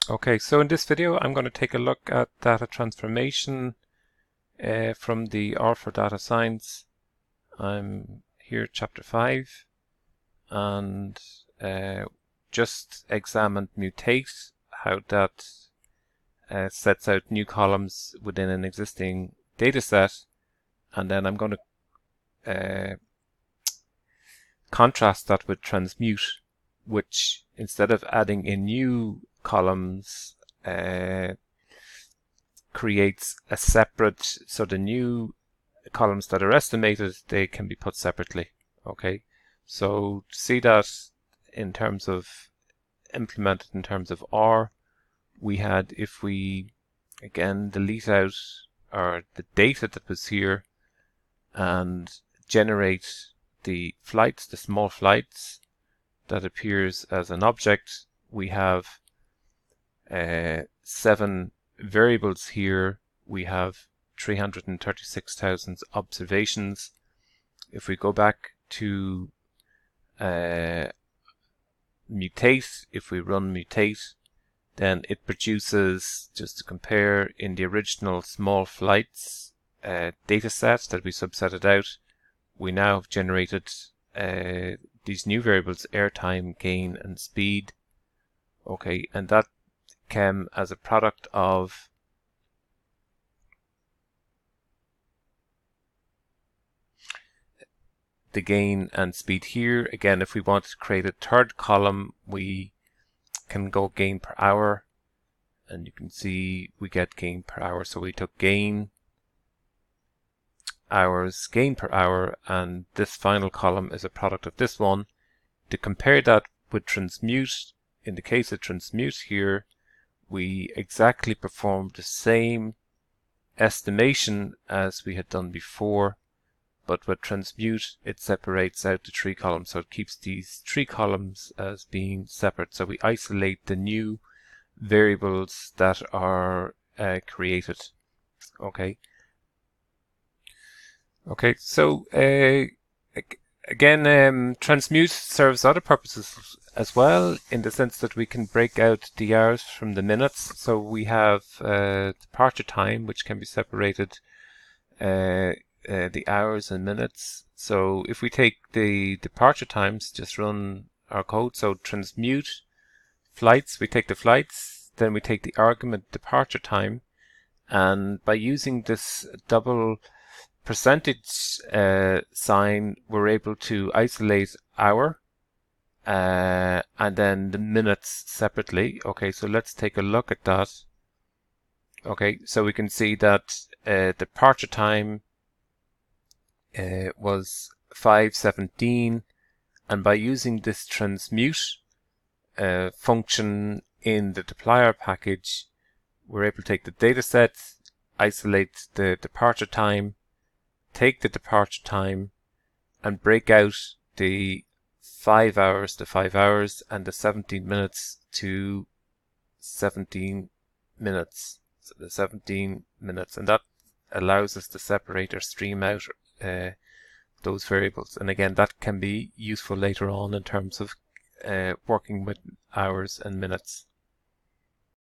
Okay, so in this video I'm going to take a look at data transformation from the R for Data Science. I'm here chapter 5 and just examined mutate, how that sets out new columns within an existing data set, and then I'm going to contrast that with transmute, which instead of adding in new columns creates a separate, so the new columns that are estimated, they can be put separately. Okay, so to see that in terms of implemented in terms of R, we had, if we again delete out the data that was here and generate the flights, the small flights that appears as an object, we have 7 variables here. We have 336,000 observations. If we go back to mutate, if we run mutate, then it produces, just to compare, in the original small flights data set that we subsetted out, we now have generated these new variables, airtime, gain, and speed. Okay, and that came as a product of the gain and speed here. Again, if we want to create a third column, we can go gain per hour, and you can see we get gain per hour. So we took gain, hours, gain per hour, and this final column is a product of this one. To compare that with transmute, in the case of transmute here, we exactly performed the same estimation as we had done before, but with transmute it separates out the 3 columns, so it keeps these 3 columns as being separate. So we isolate the new variables that are created. Okay, so again, transmute serves other purposes as well, in the sense that we can break out the hours from the minutes. So we have departure time, which can be separated the hours and minutes. So if we take the departure times, just run our code. So transmute flights, we take the flights, then we take the argument departure time, and by using this double percentage sign, we're able to isolate hour and then the minutes separately. Okay, so let's take a look at that. Okay, so we can see that departure time was 5:17, and by using this transmute function in the dplyr package, we're able to take the data set, isolate the departure time, take the departure time, and break out the 5 hours to 5 hours and the 17 minutes to 17 minutes. So the 17 minutes, and that allows us to separate or stream out those variables. And again, that can be useful later on in terms of working with hours and minutes.